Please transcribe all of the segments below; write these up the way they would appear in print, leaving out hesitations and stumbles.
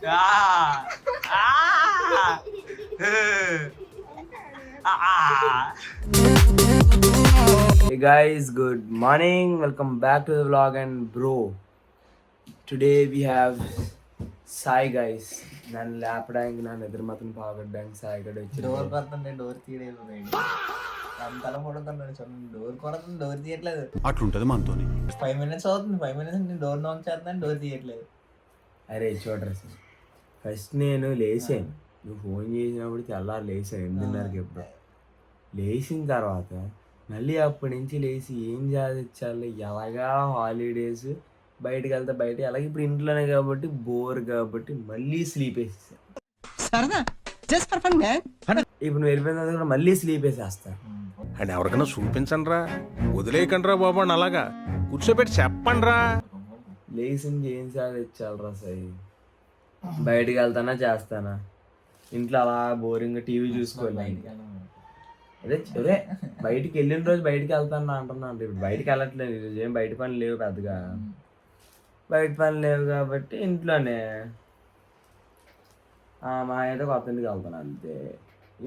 Ah! Ah! Ah! Hey guys, good morning. Welcome back to the vlog and bro. Today we have Sai guys. నన్ను లేపడానికి నా నిద్ర మాత్రం పాగొట్టడానికి సాయి గడు వచ్చి డోర్ కొడుతుండే డోర్ తీయలేదు అంతలా పడుతున్నాడు చూడండి డోర్ కొడుతుంది డోర్ తీయట్లేదు అట్లుంటది మనతోని 5 minutes అవుతుంది 5 minutes నేను డోర్ నాక్ చేస్తాను డోర్ తీయట్లేదు. అరే చూడరా సార్ ఫస్ట్ నేను లేచాను నువ్వు ఫోన్ చేసినప్పుడు తెల్లారు లేచాను 8:30కి ఎప్పుడు లేచిన తర్వాత మళ్ళీ అప్పటి నుంచి లేచి ఏం సాధించాలి ఎలాగా హాలిడేస్ బయటకు వెళ్తే బయట అలాగే ఇప్పుడు ఇంట్లోనే కాబట్టి బోర్ కాబట్టి మళ్ళీ స్లీప్ వేసేసాను. ఇప్పుడు నువ్వు వెళ్ళిపోయిన తర్వాత కూడా మళ్ళీ స్లీప్ వేసేస్తాను. అండ్ ఎవరికైనా చూపించండి రా, వదిలేయకండి రా బాబు అని అలాగా కూర్చోబెట్టి చెప్పండి రా. లేచింది ఏం సాధించాలరా సాయి బయటకు వెళ్తానా చేస్తానా ఇంట్లో అలా బోరింగ్గా టీవీ చూసుకోవాలి. అదే బయటికి వెళ్ళిన రోజు బయటికి వెళ్తాను అంటున్నా అంటే ఇప్పుడు బయటికి వెళ్ళట్లేదు ఈరోజు ఏం బయట పని లేవు పెద్దగా బయట పని లేవు కాబట్టి ఇంట్లోనే మా అయితే కొత్త ఇంటికి వెళ్తాను అంతే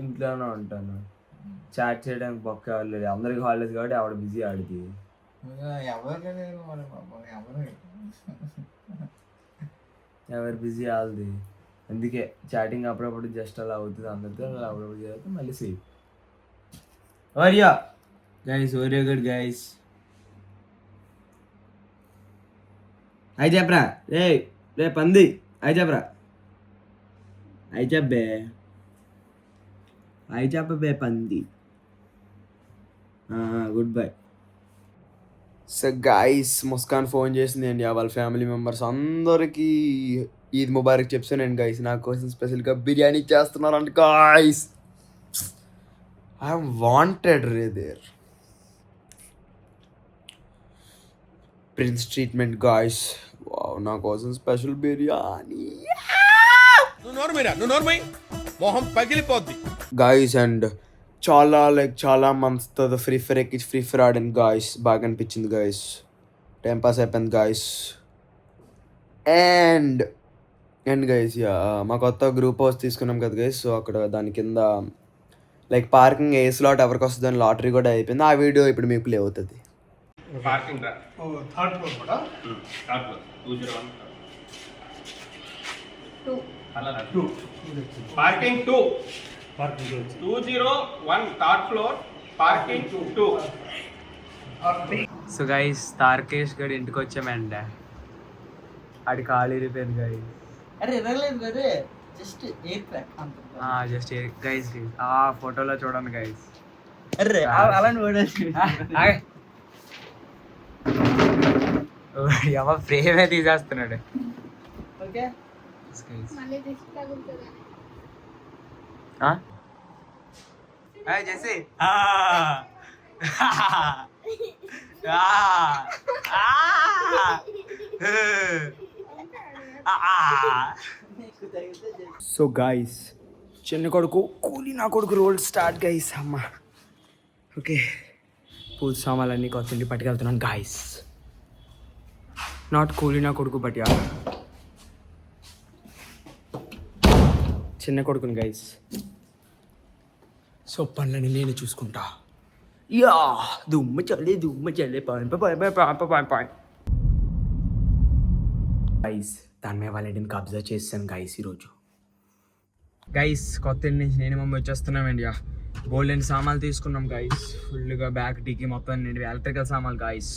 ఇంట్లోనే ఉంటాను. చాట్ చేయడానికి పక్క లేదు అందరికి హాలిడేస్ కాబట్టి ఆవిడ బిజీ ఆడికి ఎవరు బిజీ ఆల్ది అందుకే చాటింగ్ అప్పుడప్పుడు జస్ట్ అలా అవుతుంది అందరితో అలా అప్పుడప్పుడు చేస్తే మళ్ళీ సేఫ్ ఓరియా గైస్ ఓరియా గుడ్ గైస్ అయి చెప్పరా రే పంది అయి చెప్పరా అయి చెప్పే అయి చెప్పబే పంది good bye. So guys Muskan phone చేసింది అండి వాళ్ళ ఫ్యామిలీ మెంబర్స్ అందరికీ ఈద్ ముబారక్ చెప్తానండి గైస్ నా కోసం స్పెషల్గా బిర్యానీ చేస్తున్నారు అంట గైస్. ఐఎమ్ వాంటెడ్ రే దేర్ ప్రిన్స్ ట్రీట్మెంట్ గైస్ నా కోసం స్పెషల్ బిర్యానీ మొహం పగిలిపోద్ది గైస్. అండ్ చాలా మంత్స్ తర్వాత ఫ్రీ ఫైర్ ఎక్కించి ఫ్రీ ఫైర్ ఆడాను గాయస్ బాగా అనిపించింది గాయస్ టైం పాస్ అయిపోయింది గాయస్. అండ్ గైస్ మా కొత్త గ్రూప్ హౌస్ తీసుకున్నాం కదా గైస్ సో అక్కడ దాని కింద లైక్ పార్కింగ్ ఏ స్లాట్ ఎవరికి వస్తుంది అని లాటరీ కూడా అయిపోయింది. ఆ వీడియో ఇప్పుడు మీకు ప్లే అవుతుంది. Parking parking 201 third floor parking 2. So guys Tarkesh గడి ఇంటికి వచ్చామండి ఆడి ఖాళీ రిపేర్ గైస్ అరే ఎరగలేదు అరే జస్ట్ ఎయిర్ క్రాక్ అంత జస్ట్ గైస్ ఆ ఫోటోలో చూడండి గైస్. అరే అలాంటి ఓడేసి ఎవ ఫ్రేమే తీసేస్తున్నాడు. ఓకే జెస్సీ సో గైస్ చిన్న కొడుకు కూలీ నా కొడుకు రోల్ స్టార్ట్ గైస్ అమ్మ ఓకే పూజ సామాన్లన్నీ కొత్త ఇంటికి పట్టుకెళ్తున్నాను గైస్. నాట్ కూలీ నా కొడుకు బట్ యా చిన్న కొడుకుని గైస్. సో పనులని నేను చూసుకుంటా యా దుమ్మ చల్లే పాయ్ గైస్ దాని మీద వాళ్ళ ఇంటిని కబ్జా చేస్తాను గైస్ ఈరోజు. గైస్ కొత్త ఇంటి నుంచి నేను మమ్మీ వచ్చేస్తున్నామండి గోల్డెన్ సామాన్లు తీసుకున్నాం గైస్ ఫుల్గా బ్యాక్ టీకి మొత్తం నేను ఎలక్ట్రికల్ సామాన్లు గైస్.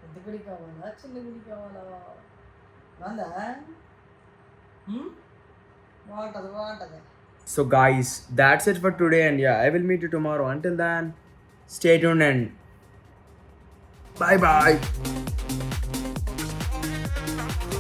పెద్ద గుడి కావాలా చిన్న గుడి కావాలా బాగుంటుంది. So guys, that's it for today and yeah, I will meet you tomorrow. Until then, stay tuned and bye bye.